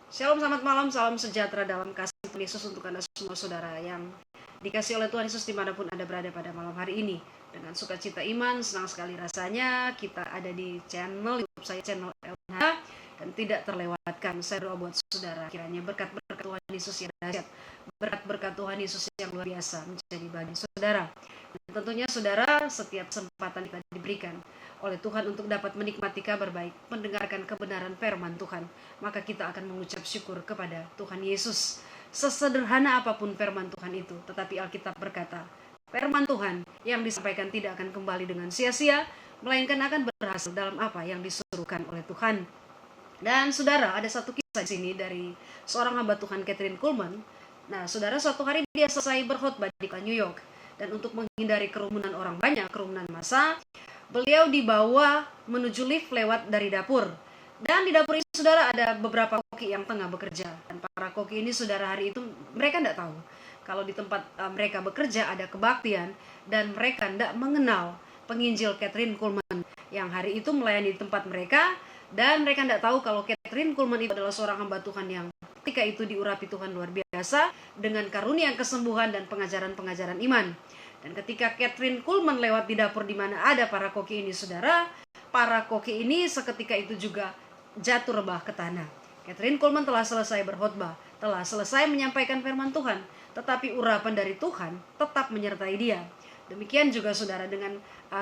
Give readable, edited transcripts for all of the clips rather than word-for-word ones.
Shalom, selamat malam, salam sejahtera dalam kasih Tuhan Yesus untuk Anda semua saudara yang dikasih oleh Tuhan Yesus dimanapun Anda berada pada malam hari ini. Dengan sukacita iman, senang sekali rasanya kita ada di channel YouTube saya, channel LNH, dan tidak terlewatkan saya doa buat saudara, kiranya berkat-berkat Tuhan Yesus yang dahsyat, berkat-berkat Tuhan Yesus yang luar biasa menjadi bagi saudara. Dan tentunya saudara, setiap kesempatan kita diberikan oleh Tuhan untuk dapat menikmati kabar baik, mendengarkan kebenaran firman Tuhan, maka kita akan mengucap syukur kepada Tuhan Yesus. Sesederhana apapun firman Tuhan itu, tetapi Alkitab berkata, firman Tuhan yang disampaikan tidak akan kembali dengan sia-sia, melainkan akan berhasil dalam apa yang disuruhkan oleh Tuhan. Dan saudara, ada satu kisah di sini dari seorang hamba Tuhan, Kathryn Kuhlman. Nah, saudara, suatu hari dia selesai berkhotbah di New York, dan untuk menghindari kerumunan orang banyak, kerumunan massa, beliau dibawa menuju lift lewat dari dapur. Dan di dapur ini saudara ada beberapa koki yang tengah bekerja. Dan para koki ini saudara hari itu mereka tidak tahu kalau di tempat mereka bekerja ada kebaktian. Dan mereka tidak mengenal penginjil Kathryn Kuhlman yang hari itu melayani di tempat mereka. Dan mereka tidak tahu kalau Kathryn Kuhlman itu adalah seorang hamba Tuhan yang ketika itu diurapi Tuhan luar biasa dengan karunia kesembuhan dan pengajaran-pengajaran iman. Dan ketika Kathryn Kuhlman lewat di dapur di mana ada para koki ini saudara, para koki ini seketika itu juga jatuh rebah ke tanah. Kathryn Kuhlman telah selesai berkhotbah, telah selesai menyampaikan firman Tuhan, tetapi urapan dari Tuhan tetap menyertai dia. Demikian juga saudara dengan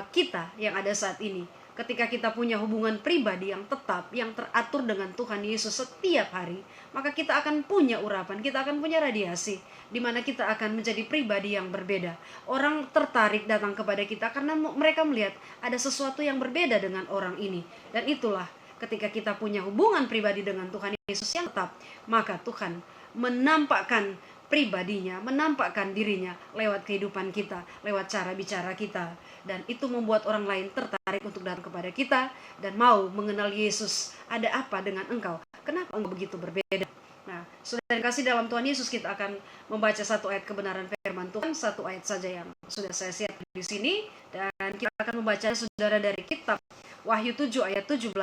kita yang ada saat ini. Ketika kita punya hubungan pribadi yang tetap, yang teratur dengan Tuhan Yesus setiap hari, maka kita akan punya urapan, kita akan punya radiasi, di mana kita akan menjadi pribadi yang berbeda. Orang tertarik datang kepada kita karena mereka melihat ada sesuatu yang berbeda dengan orang ini. Dan itulah ketika kita punya hubungan pribadi dengan Tuhan Yesus yang tetap, maka Tuhan menampakkan pribadinya, menampakkan dirinya lewat kehidupan kita, lewat cara bicara kita. Dan itu membuat orang lain tertarik untuk datang kepada kita dan mau mengenal Yesus. Ada apa dengan engkau? Kenapa engkau begitu berbeda? Nah, saudara kasih dalam Tuhan Yesus, kita akan membaca satu ayat kebenaran firman Tuhan, satu ayat saja yang sudah saya siapkan di sini, dan kita akan membaca saudara dari kitab Wahyu 7 ayat 17.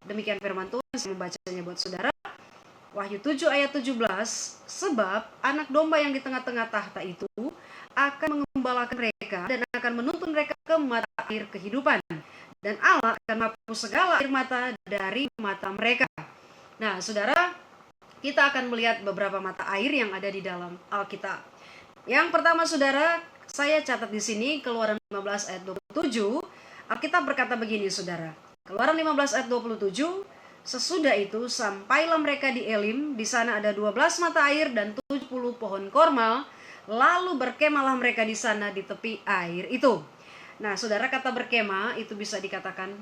Demikian firman Tuhan, saya membacanya buat saudara. Wahyu 7 ayat 17, sebab anak domba yang di tengah-tengah tahta itu akan mengembalakan mereka dan akan menuntun mereka ke mata air kehidupan, dan Allah akan menghapus segala air mata dari mata mereka. Nah, saudara, kita akan melihat beberapa mata air yang ada di dalam Alkitab. Yang pertama saudara, saya catat di sini Keluaran 15 ayat 27. Alkitab berkata begini saudara. Keluaran 15 ayat 27, sesudah itu sampailah mereka di Elim, di sana ada 12 mata air dan 70 pohon korma, lalu berkemahlah mereka di sana di tepi air itu. Nah, saudara, kata berkemah itu bisa dikatakan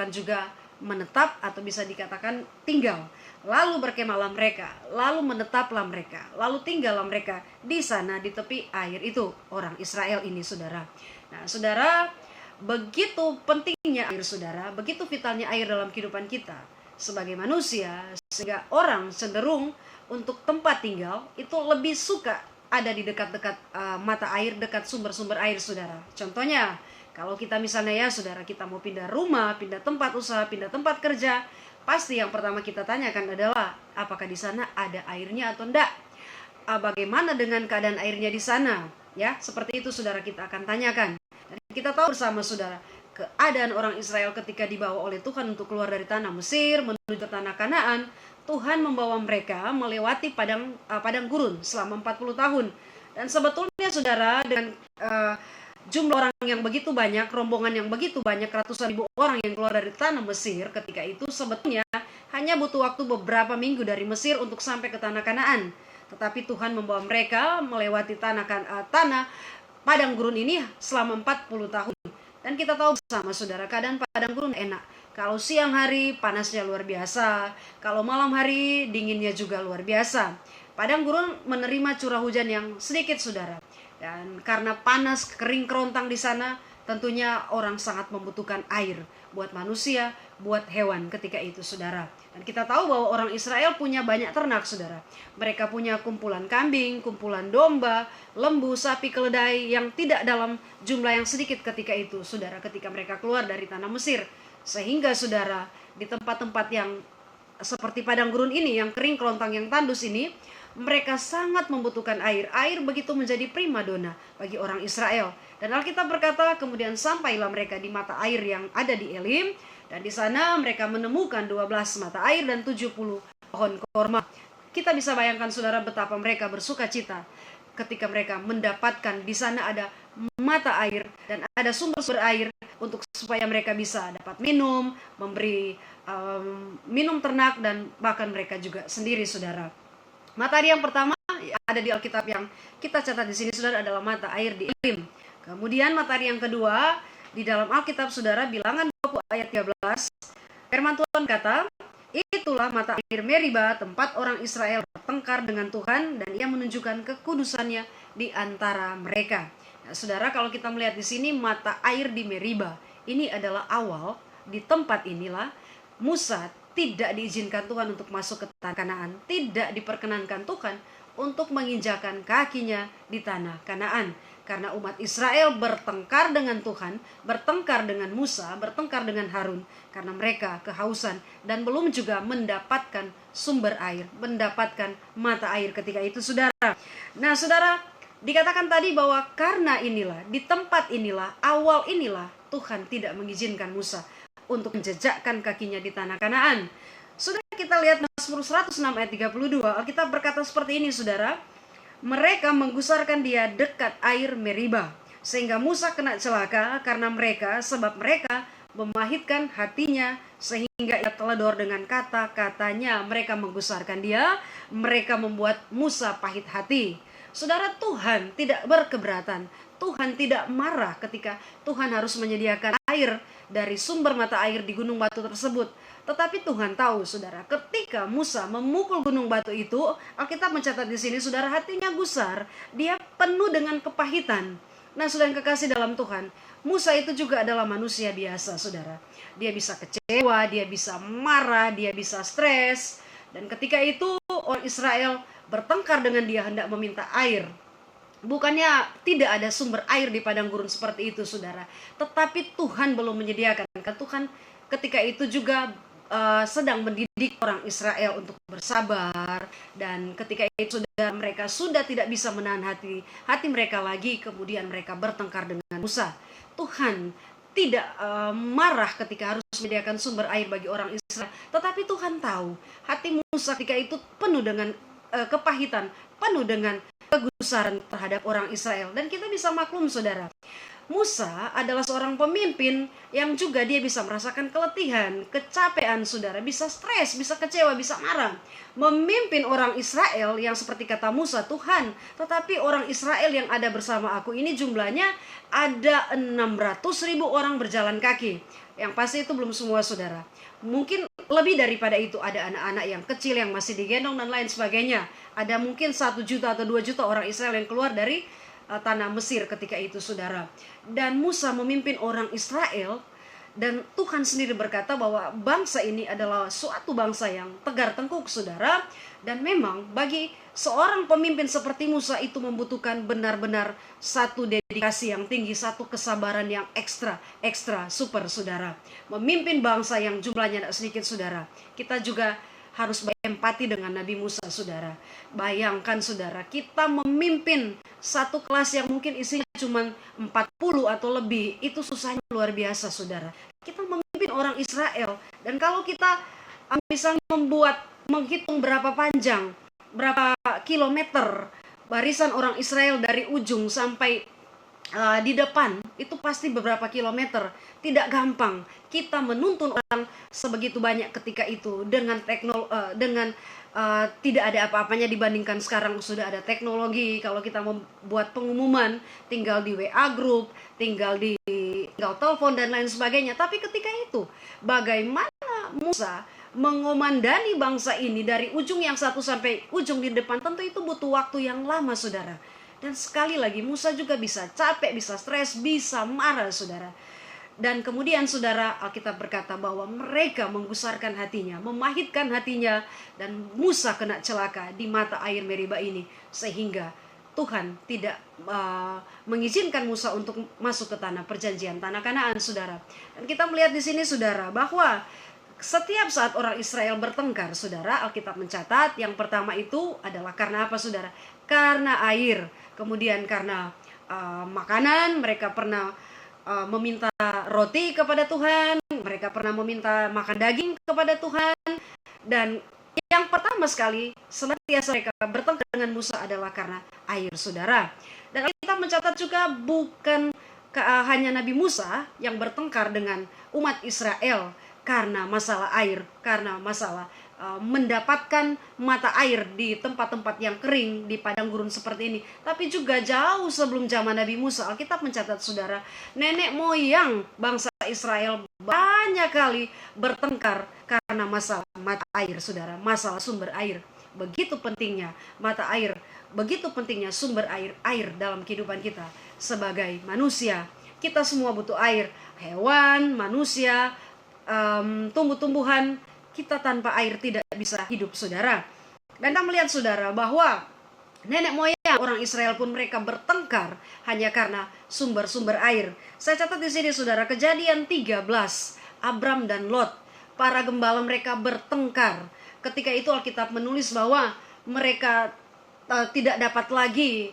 juga menetap atau bisa dikatakan tinggal. Lalu berkemahlah mereka, lalu menetaplah mereka, lalu tinggallah mereka di sana di tepi air itu, orang Israel ini saudara. Nah, saudara, begitu pentingnya air saudara, begitu vitalnya air dalam kehidupan kita sebagai manusia, sehingga orang cenderung untuk tempat tinggal itu lebih suka ada di dekat-dekat mata air, dekat sumber-sumber air saudara. Contohnya, kalau kita misalnya ya saudara, kita mau pindah rumah, pindah tempat usaha, pindah tempat kerja, pasti yang pertama kita tanyakan adalah apakah di sana ada airnya atau enggak. Bagaimana dengan keadaan airnya di sana? Ya, seperti itu saudara, kita akan tanyakan. Dan kita tahu bersama saudara, keadaan orang Israel ketika dibawa oleh Tuhan untuk keluar dari tanah Mesir menuju ke tanah Kanaan, Tuhan membawa mereka melewati padang gurun selama 40 tahun. Dan sebetulnya saudara, dengan jumlah orang yang begitu banyak, rombongan yang begitu banyak, ratusan ribu orang yang keluar dari tanah Mesir ketika itu, sebetulnya hanya butuh waktu beberapa minggu dari Mesir untuk sampai ke tanah Kanaan. Tetapi Tuhan membawa mereka melewati tanah padang gurun ini selama 40 tahun. Dan kita tahu bersama saudara, keadaan padang gurun enak. Kalau siang hari panasnya luar biasa, kalau malam hari dinginnya juga luar biasa. Padang gurun menerima curah hujan yang sedikit saudara. Dan karena panas, kering kerontang di sana, tentunya orang sangat membutuhkan air buat manusia, buat hewan ketika itu saudara. Dan kita tahu bahwa orang Israel punya banyak ternak saudara. Mereka punya kumpulan kambing, kumpulan domba, lembu, sapi, keledai yang tidak dalam jumlah yang sedikit ketika itu saudara, ketika mereka keluar dari tanah Mesir. Sehingga saudara, di tempat-tempat yang seperti padang gurun ini yang kering, kerontang, yang tandus ini, mereka sangat membutuhkan air. Air begitu menjadi primadona bagi orang Israel. Dan Alkitab berkata, kemudian sampailah mereka di mata air yang ada di Elim, dan di sana mereka menemukan 12 mata air dan 70 pohon korma. Kita bisa bayangkan saudara betapa mereka bersuka cita ketika mereka mendapatkan di sana ada mata air dan ada sumber-sumber air untuk supaya mereka bisa dapat minum, memberi minum ternak, dan bahkan mereka juga sendiri, saudara. Matahari yang pertama ada di Alkitab yang kita catat di sini, saudara, adalah mata air di Elim. Kemudian matahari yang kedua di dalam Alkitab, saudara, Bilangan 20 ayat 13, firman Tuhan kata, itulah mata air Meriba, tempat orang Israel bertengkar dengan Tuhan, dan ia menunjukkan kekudusannya di antara mereka. Nah, saudara, kalau kita melihat di sini mata air di Meriba, ini adalah awal. Di tempat inilah Musa tidak diizinkan Tuhan untuk masuk ke tanah Kanaan, tidak diperkenankan Tuhan untuk menginjakan kakinya di tanah Kanaan. Karena umat Israel bertengkar dengan Tuhan, bertengkar dengan Musa, bertengkar dengan Harun, karena mereka kehausan dan belum juga mendapatkan sumber air, mendapatkan mata air ketika itu, saudara. Nah, saudara, dikatakan tadi bahwa karena inilah, di tempat inilah, awal inilah, Tuhan tidak mengizinkan Musa untuk menjejakkan kakinya di tanah Kanaan. Sudah kita lihat Mazmur 106 ayat 32, Alkitab berkata seperti ini, saudara. Mereka menggusarkan dia dekat air Meriba, sehingga Musa kena celaka karena mereka, sebab mereka memahitkan hatinya sehingga ia teledor dengan kata-katanya. Mereka menggusarkan dia, mereka membuat Musa pahit hati. Saudara, Tuhan tidak berkeberatan, Tuhan tidak marah ketika Tuhan harus menyediakan air dari sumber mata air di gunung batu tersebut. Tetapi Tuhan tahu, saudara, ketika Musa memukul gunung batu itu, Alkitab mencatat di sini, saudara, hatinya gusar, dia penuh dengan kepahitan. Nah, saudara yang kekasih dalam Tuhan, Musa itu juga adalah manusia biasa, saudara. Dia bisa kecewa, dia bisa marah, dia bisa stres. Dan ketika itu orang Israel bertengkar dengan dia hendak meminta air. Bukannya tidak ada sumber air di padang gurun seperti itu, saudara, tetapi Tuhan belum menyediakan. Tuhan ketika itu juga sedang mendidik orang Israel untuk bersabar, dan ketika itu mereka sudah tidak bisa menahan hati mereka lagi, kemudian mereka bertengkar dengan Musa. Tuhan tidak marah ketika harus menyediakan sumber air bagi orang Israel, tetapi Tuhan tahu hati Musa ketika itu penuh dengan kepahitan, penuh dengan kegusaran terhadap orang Israel. Dan kita bisa maklum, saudara, Musa adalah seorang pemimpin yang juga dia bisa merasakan keletihan, kecapean, saudara, bisa stres, bisa kecewa, bisa marah. Memimpin orang Israel yang seperti kata Musa, Tuhan, tetapi orang Israel yang ada bersama aku ini jumlahnya ada 600.000 orang berjalan kaki. Yang pasti itu belum semua, saudara. Mungkin lebih daripada itu, ada anak-anak yang kecil yang masih digendong dan lain sebagainya. Ada mungkin 1 juta atau 2 juta orang Israel yang keluar dari tanah Mesir ketika itu, saudara. Dan Musa memimpin orang Israel, dan Tuhan sendiri berkata bahwa bangsa ini adalah suatu bangsa yang tegar tengkuk, saudara. Dan memang bagi seorang pemimpin seperti Musa itu membutuhkan benar-benar satu dedikasi yang tinggi, satu kesabaran yang ekstra super, saudara. Memimpin bangsa yang jumlahnya tidak sedikit, saudara. Kita juga harus berempati dengan Nabi Musa, saudara. Bayangkan, saudara, kita memimpin satu kelas yang mungkin isinya cuma 40 atau lebih. Itu susahnya luar biasa, saudara. Kita memimpin orang Israel. Dan kalau kita bisa menghitung berapa panjang, berapa kilometer barisan orang Israel dari ujung sampai di depan, itu pasti beberapa kilometer. Tidak gampang kita menuntun orang sebegitu banyak ketika itu dengan tidak ada apa-apanya dibandingkan sekarang sudah ada teknologi. Kalau kita membuat pengumuman tinggal di WA group, tinggal telepon dan lain sebagainya. Tapi ketika itu bagaimana Musa mengomandani bangsa ini dari ujung yang satu sampai ujung di depan, tentu itu butuh waktu yang lama, saudara. Dan sekali lagi Musa juga bisa capek, bisa stres, bisa marah, saudara. Dan kemudian, saudara, Alkitab berkata bahwa mereka menggusarkan hatinya, memahitkan hatinya, dan Musa kena celaka di mata air Meriba ini, sehingga Tuhan tidak mengizinkan Musa untuk masuk ke tanah perjanjian, tanah Kanaan, saudara. Dan kita melihat di sini, saudara, bahwa Setiap saat orang Israel bertengkar, saudara, Alkitab mencatat yang pertama itu adalah karena apa, saudara? Karena air. Kemudian karena makanan, mereka pernah meminta roti kepada Tuhan, mereka pernah meminta makan daging kepada Tuhan. Dan yang pertama sekali senantiasa mereka bertengkar dengan Musa adalah karena air, saudara. Dan Alkitab mencatat juga bukan hanya Nabi Musa yang bertengkar dengan umat Israel karena masalah air, karena masalah mendapatkan mata air di tempat-tempat yang kering, di padang gurun seperti ini. Tapi juga jauh sebelum zaman Nabi Musa, Alkitab mencatat, saudara, nenek moyang bangsa Israel banyak kali bertengkar karena masalah mata air, saudara, masalah sumber air. Begitu pentingnya mata air, begitu pentingnya sumber air, air dalam kehidupan kita sebagai manusia. Kita semua butuh air, hewan, manusia, tumbuh-tumbuhan. Kita tanpa air tidak bisa hidup, saudara. Dan kita melihat, saudara, bahwa nenek moyang orang Israel pun mereka bertengkar hanya karena sumber-sumber air. Saya catat di sini, saudara, Kejadian 13, Abram dan Lot, para gembala mereka bertengkar. Ketika itu Alkitab menulis bahwa mereka tidak dapat lagi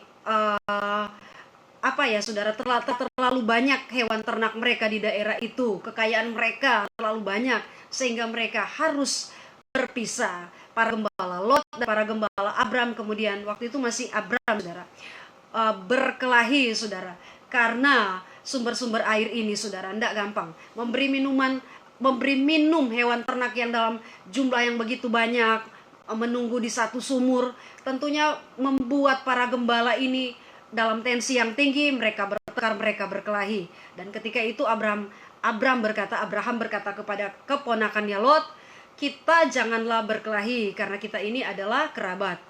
saudara, terlalu banyak hewan ternak mereka di daerah itu, kekayaan mereka terlalu banyak, sehingga mereka harus berpisah. Para gembala Lot dan para gembala Abram, kemudian waktu itu masih Abram, saudara, berkelahi, saudara, karena sumber-sumber air ini, saudara, tidak gampang. Memberi minum hewan ternak yang dalam jumlah yang begitu banyak, menunggu di satu sumur, tentunya membuat para gembala ini dalam tensi yang tinggi. Mereka bertengkar, mereka berkelahi. Dan ketika itu Abraham berkata kepada keponakannya Lot, kita janganlah berkelahi karena kita ini adalah kerabat.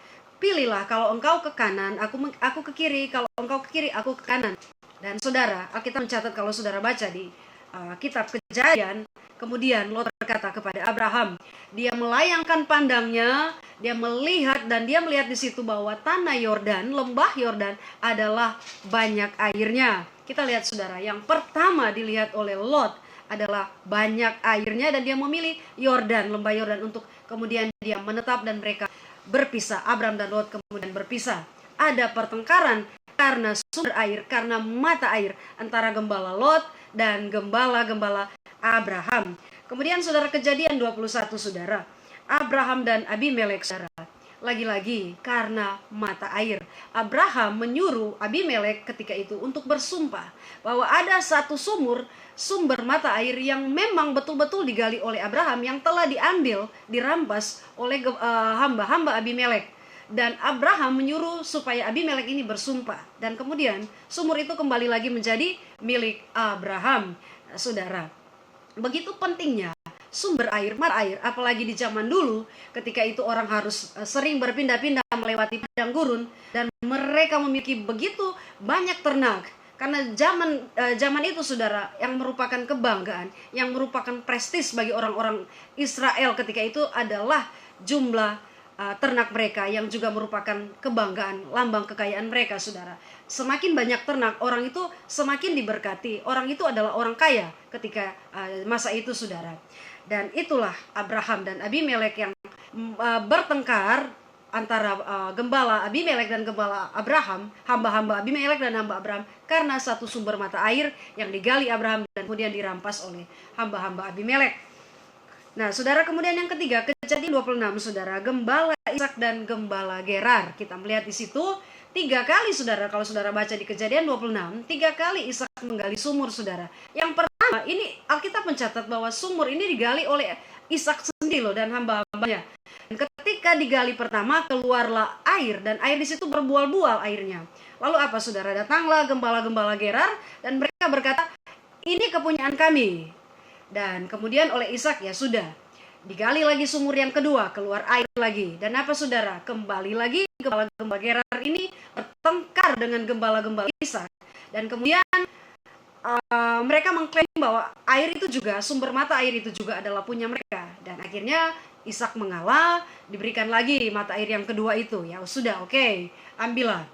Pilihlah, kalau engkau ke kanan, aku ke kiri, kalau engkau ke kiri, aku ke kanan. Dan saudara, kita mencatat, kalau saudara baca di kitab Kejadian, kemudian Lot berkata kepada Abraham, dia melayangkan pandangnya, dia melihat, dan dia melihat di situ bahwa tanah Yordan, lembah Yordan adalah banyak airnya. Kita lihat, saudara, yang pertama dilihat oleh Lot adalah banyak airnya, dan dia memilih Yordan, lembah Yordan, untuk kemudian dia menetap dan mereka berpisah. Abram dan Lot kemudian berpisah. Ada pertengkaran karena sumber air, karena mata air antara gembala Lot dan gembala-gembala Abraham. Kemudian, saudara, Kejadian 21, saudara, Abraham dan Abimelek, saudara, lagi-lagi karena mata air. Abraham menyuruh Abimelek ketika itu untuk bersumpah bahwa ada satu sumber mata air yang memang betul-betul digali oleh Abraham, yang telah dirampas oleh hamba-hamba Abimelek. Dan Abraham menyuruh supaya Abimelek ini bersumpah, dan kemudian sumur itu kembali lagi menjadi milik Abraham, saudara. Begitu pentingnya sumber air, mata air, apalagi di zaman dulu ketika itu orang harus sering berpindah-pindah melewati padang gurun, dan mereka memiliki begitu banyak ternak. Karena zaman itu, saudara, yang merupakan kebanggaan, yang merupakan prestis bagi orang-orang Israel ketika itu adalah jumlah ternak mereka, yang juga merupakan kebanggaan, lambang kekayaan mereka, saudara. Semakin banyak ternak, orang itu semakin diberkati. Orang itu adalah orang kaya ketika masa itu, saudara. Dan itulah Abraham dan Abimelek yang bertengkar antara gembala Abimelek dan gembala Abraham, hamba-hamba Abimelek dan hamba Abraham, karena satu sumber mata air yang digali Abraham dan kemudian dirampas oleh hamba-hamba Abimelek. Nah, saudara, kemudian yang ketiga, Kejadian 26, saudara, gembala Ishak dan gembala Gerar. Kita melihat di situ 3 kali, saudara, kalau saudara baca di Kejadian 26, 3 kali Ishak menggali sumur, saudara. Yang pertama, ini Alkitab mencatat bahwa sumur ini digali oleh Ishak sendiri loh, dan hamba-hambanya. Dan ketika digali pertama, keluarlah air, dan air di situ berbual-bual airnya. Lalu apa, saudara? Datanglah gembala-gembala Gerar, dan mereka berkata, ini kepunyaan kami. Dan kemudian oleh Ishak, ya sudah, digali lagi sumur yang kedua, keluar air lagi. Dan apa, saudara? Kembali lagi gembala-gembala Gerar ini bertengkar dengan gembala-gembala Ishak. Dan kemudian mereka mengklaim bahwa air itu juga, sumber mata air itu juga adalah punya mereka. Dan akhirnya Ishak mengalah, diberikan lagi mata air yang kedua itu. Ya sudah, oke, ambillah.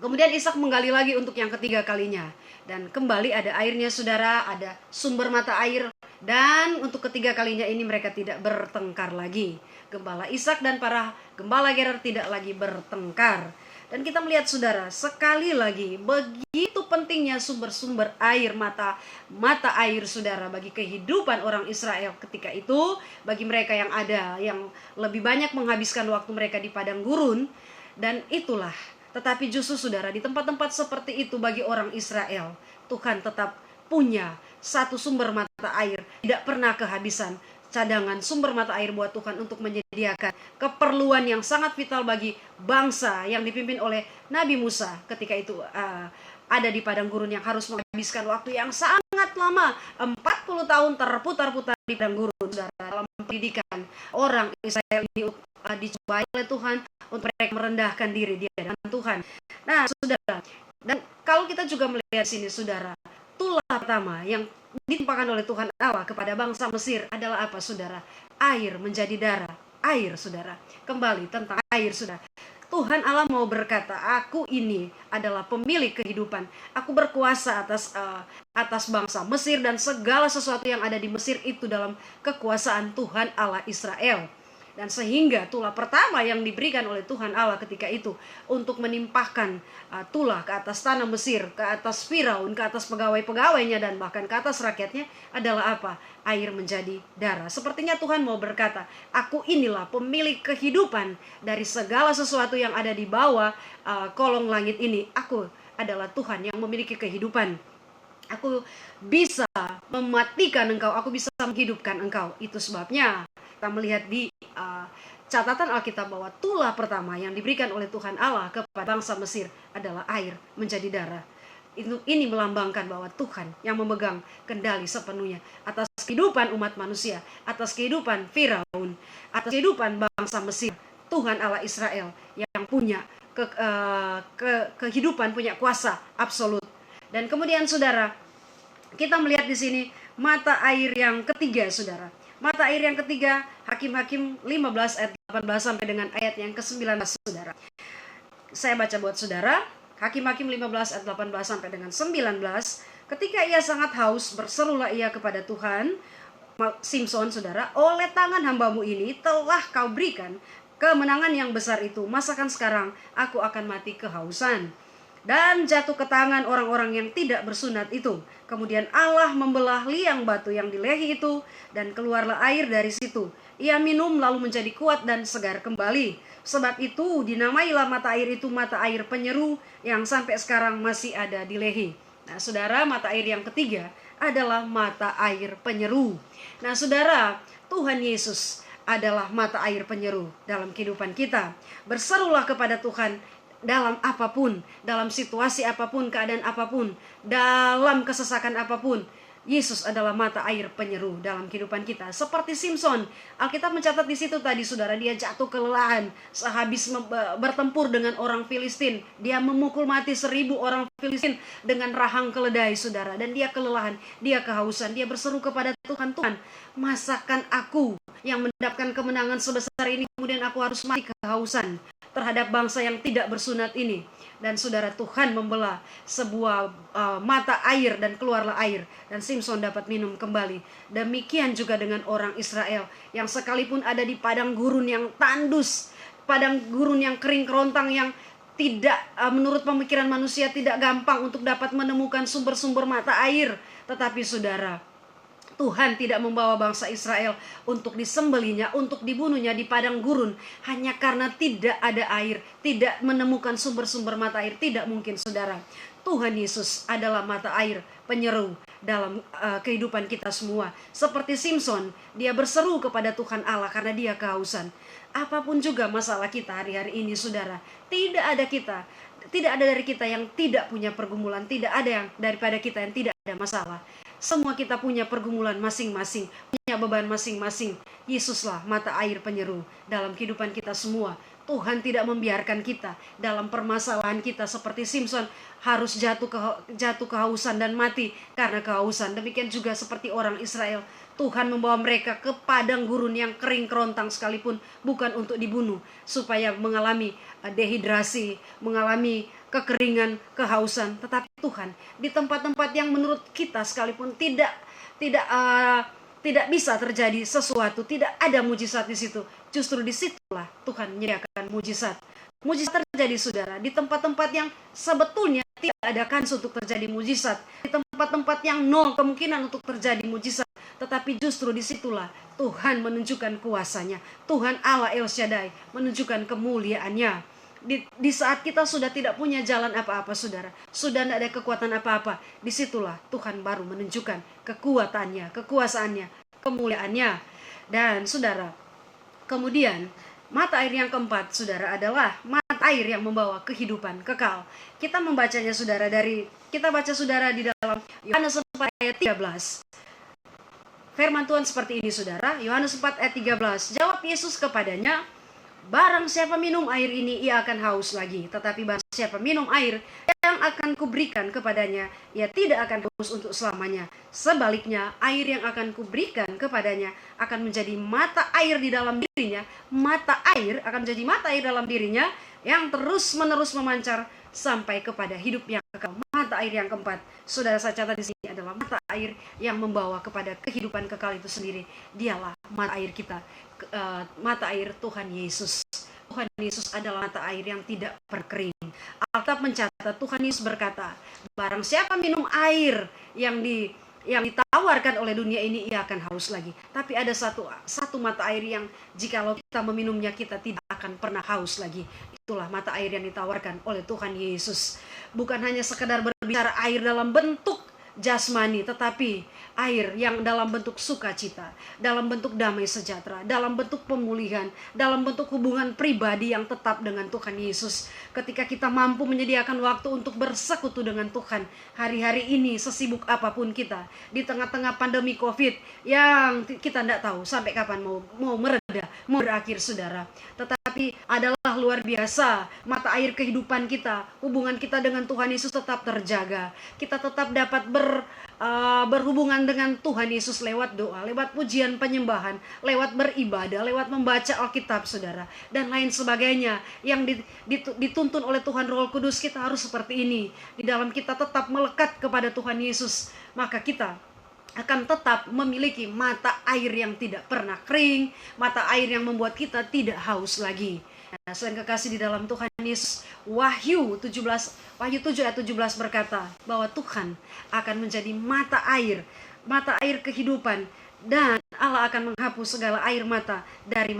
Kemudian Ishak menggali lagi untuk yang ketiga kalinya. Dan kembali ada airnya, saudara, ada sumber mata air Dan untuk ketiga kalinya ini mereka tidak bertengkar lagi. Gembala Ishak dan para gembala Gerar tidak lagi bertengkar. Dan kita melihat saudara, sekali lagi begitu pentingnya sumber-sumber air, mata air saudara bagi kehidupan orang Israel ketika itu. Bagi mereka yang ada yang lebih banyak menghabiskan waktu mereka di padang gurun. Dan itulah, tetapi justru saudara, di tempat-tempat seperti itu bagi orang Israel, Tuhan tetap punya satu sumber mata air, tidak pernah kehabisan cadangan sumber mata air buat Tuhan untuk menyediakan keperluan yang sangat vital bagi bangsa yang dipimpin oleh Nabi Musa ketika itu ada di padang gurun yang harus menghabiskan waktu yang sangat lama, 40 tahun terputar-putar di padang gurun dalam pendidikan orang Israel ini dicobai oleh Tuhan untuk mereka merendahkan diri dia dengan Tuhan. Nah saudara, dan kalau kita juga melihat sini saudara, tulah pertama yang ditimpakan oleh Tuhan Allah kepada bangsa Mesir adalah apa saudara? Air menjadi darah. Air saudara. Kembali tentang air saudara. Tuhan Allah mau berkata, aku ini adalah pemilik kehidupan. Aku berkuasa atas bangsa Mesir dan segala sesuatu yang ada di Mesir itu dalam kekuasaan Tuhan Allah Israel. Dan sehingga tulah pertama yang diberikan oleh Tuhan Allah ketika itu untuk menimpahkan tulah ke atas tanah Mesir, ke atas Firaun, ke atas pegawai-pegawainya dan bahkan ke atas rakyatnya adalah apa? Air menjadi darah. Sepertinya Tuhan mau berkata, aku inilah pemilik kehidupan dari segala sesuatu yang ada di bawah kolong langit ini. Aku adalah Tuhan yang memiliki kehidupan. Aku bisa mematikan engkau, aku bisa menghidupkan engkau. Itu sebabnya kita melihat di catatan Alkitab bahwa tulah pertama yang diberikan oleh Tuhan Allah kepada bangsa Mesir adalah air menjadi darah. Ini melambangkan bahwa Tuhan yang memegang kendali sepenuhnya atas kehidupan umat manusia, atas kehidupan Firaun, atas kehidupan bangsa Mesir. Tuhan Allah Israel yang punya kehidupan, punya kuasa absolut. Dan kemudian saudara, kita melihat di sini mata air yang ketiga saudara. Mata air yang ketiga, Hakim-Hakim 15 ayat 18 sampai dengan ayat yang ke-19 saudara. Saya baca buat saudara, Hakim-Hakim 15 ayat 18 sampai dengan 19. Ketika ia sangat haus, berserulah ia kepada Tuhan, Simson saudara, oleh tangan hambamu ini telah kau berikan kemenangan yang besar itu. Masakan sekarang aku akan mati kehausan. Dan jatuh ke tangan orang-orang yang tidak bersunat itu. Kemudian Allah membelah liang batu yang di lehi itu, dan keluarlah air dari situ. Ia minum lalu menjadi kuat dan segar kembali. Sebab itu dinamailah mata air itu mata air penyeru, yang sampai sekarang masih ada di lehi. Nah saudara, mata air yang ketiga adalah mata air penyeru. Nah saudara, Tuhan Yesus adalah mata air penyeru dalam kehidupan kita. Berserulah kepada Tuhan dalam apapun, dalam situasi apapun, keadaan apapun, dalam kesesakan apapun. Yesus adalah mata air penyeru dalam kehidupan kita. Seperti Simson, Alkitab mencatat di situ tadi saudara, dia jatuh kelelahan sehabis bertempur dengan orang Filistin. Dia memukul mati 1000 orang Filistin dengan rahang keledai saudara, dan dia kelelahan, dia kehausan. Dia berseru kepada Tuhan, Tuhan, masakan aku yang mendapatkan kemenangan sebesar ini, kemudian aku harus mati kehausan terhadap bangsa yang tidak bersunat ini. Dan saudara, Tuhan membelah sebuah mata air dan keluarlah air, dan Simson dapat minum kembali. Demikian juga dengan orang Israel yang sekalipun ada di padang gurun yang tandus, padang gurun yang kering kerontang, yang tidak menurut pemikiran manusia tidak gampang untuk dapat menemukan sumber-sumber mata air. Tetapi saudara, Tuhan tidak membawa bangsa Israel untuk disembelinya, untuk dibunuhnya di padang gurun hanya karena tidak ada air, tidak menemukan sumber-sumber mata air. Tidak mungkin saudara. Tuhan Yesus adalah mata air penyeru dalam kehidupan kita semua. Seperti Simson, dia berseru kepada Tuhan Allah karena dia kehausan. Apapun juga masalah kita hari-hari ini saudara, tidak ada dari kita yang tidak punya pergumulan, tidak ada yang daripada kita yang tidak ada masalah. Semua kita punya pergumulan masing-masing, punya beban masing-masing. Yesuslah mata air penyeru dalam kehidupan kita semua. Tuhan tidak membiarkan kita dalam permasalahan kita seperti Simson harus jatuh kehausan dan mati karena kehausan. Demikian juga seperti orang Israel. Tuhan membawa mereka ke padang gurun yang kering kerontang sekalipun, bukan untuk dibunuh, supaya mengalami dehidrasi, mengalami kekeringan, kehausan. Tetapi Tuhan di tempat-tempat yang menurut kita sekalipun tidak tidak bisa terjadi sesuatu, tidak ada mujizat di situ. Justru disitulah Tuhan menyediakan mujizat. Mujizat terjadi, saudara, di tempat-tempat yang sebetulnya tidak ada kans untuk terjadi mujizat, di tempat-tempat yang nol kemungkinan untuk terjadi mujizat. Tetapi justru disitulah Tuhan menunjukkan kuasanya. Tuhan Allah El Shaddai menunjukkan kemuliaannya. Di saat kita sudah tidak punya jalan apa-apa, saudara, sudah tidak ada kekuatan apa-apa, disitulah Tuhan baru menunjukkan kekuatannya, kekuasaannya, kemuliaannya. Dan saudara, kemudian mata air yang keempat, saudara, adalah mata air yang membawa kehidupan kekal. Kita membacanya, saudara, kita baca, saudara, di dalam Yohanes 4 ayat 13. Firman Tuhan seperti ini, saudara. Yohanes 4 ayat 13. Jawab Yesus kepadanya, barang siapa minum air ini, ia akan haus lagi. Tetapi barang siapa minum air yang akan kuberikan kepadanya, ia tidak akan haus untuk selamanya. Sebaliknya, air yang akan kuberikan kepadanya akan menjadi mata air di dalam dirinya. Mata air akan menjadi mata air dalam dirinya yang terus-menerus memancar sampai kepada hidup yang kekal. Mata air yang keempat, saudara, saya catat di sini, adalah mata air yang membawa kepada kehidupan kekal itu sendiri. Dialah mata air kita, mata air Tuhan Yesus. Tuhan Yesus adalah mata air yang tidak berkering. Alkitab mencatat, Tuhan Yesus berkata, barang siapa minum air yang ditawarkan oleh dunia ini, ia akan haus lagi. Tapi ada satu mata air yang jikalau kita meminumnya, kita tidak akan pernah haus lagi. Itulah mata air yang ditawarkan oleh Tuhan Yesus. Bukan hanya sekedar berbicara air dalam bentuk jasmani, tetapi air yang dalam bentuk sukacita, dalam bentuk damai sejahtera, dalam bentuk pemulihan, dalam bentuk hubungan pribadi yang tetap dengan Tuhan Yesus. Ketika kita mampu menyediakan waktu untuk bersekutu dengan Tuhan hari-hari ini, sesibuk apapun kita, di tengah-tengah pandemi COVID yang kita tidak tahu sampai kapan mau mereda, mau berakhir, saudara. Tetapi adalah luar biasa, mata air kehidupan kita, hubungan kita dengan Tuhan Yesus tetap terjaga. Kita tetap dapat berhubungan dengan Tuhan Yesus lewat doa, lewat pujian penyembahan, lewat beribadah, lewat membaca Alkitab, saudara, dan lain sebagainya yang dituntun oleh Tuhan Roh Kudus. Kita harus seperti ini. Di dalam kita tetap melekat kepada Tuhan Yesus, maka kita akan tetap memiliki mata air yang tidak pernah kering, mata air yang membuat kita tidak haus lagi. Nah, selain kekasih di dalam Tuhan Yesus, Wahyu 7 ayat 17 berkata bahwa Tuhan akan menjadi mata air kehidupan, dan Allah akan menghapus segala air mata dari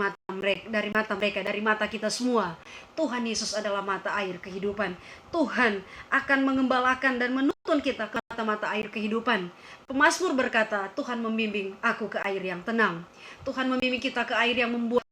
mata kita semua. Tuhan Yesus adalah mata air kehidupan. Tuhan akan mengembalakan dan menuntun kita ke mata air kehidupan. Pemazmur berkata, Tuhan membimbing aku ke air yang tenang. Tuhan membimbing kita ke air yang membuat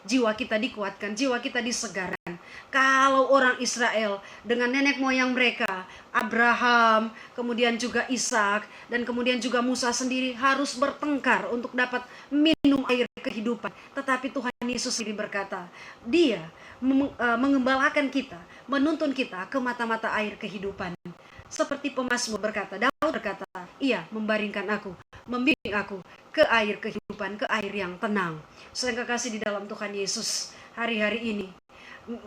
jiwa kita dikuatkan, jiwa kita disegarkan. Kalau orang Israel dengan nenek moyang mereka, Abraham, kemudian juga Ishak, dan kemudian juga Musa sendiri harus bertengkar untuk dapat minum air kehidupan. Tetapi Tuhan Yesus sendiri berkata, Dia mengembalakan kita, menuntun kita ke mata-mata air kehidupan. Seperti pemazmur berkata, Daud berkata, Ia membaringkan aku, membimbing aku ke air kehidupan, ke air yang tenang. Saudara kekasih di dalam Tuhan Yesus, hari-hari ini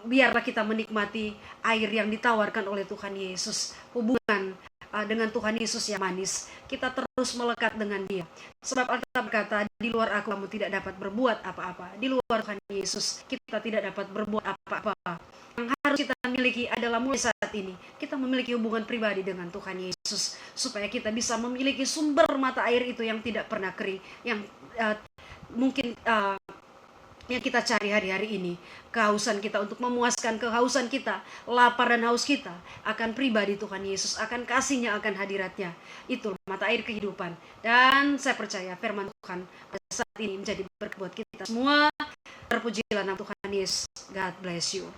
biarlah kita menikmati air yang ditawarkan oleh Tuhan Yesus. Hubungan dengan Tuhan Yesus yang manis, kita terus melekat dengan Dia. Sebab Alkitab berkata, di luar aku kamu tidak dapat berbuat apa-apa. Di luar Tuhan Yesus kita tidak dapat berbuat apa-apa. Yang harus kita miliki adalah mulai saat ini kita memiliki hubungan pribadi dengan Tuhan Yesus, supaya kita bisa memiliki sumber mata air itu yang tidak pernah kering, yang mungkin yang kita cari hari-hari ini. Kehausan kita, untuk memuaskan kehausan kita, lapar dan haus kita akan pribadi Tuhan Yesus, akan kasih-Nya, akan hadirat-Nya. Itu mata air kehidupan. Dan saya percaya firman Tuhan saat ini menjadi berkat buat kita semua. Terpujilah nama Tuhan Yesus. God bless you.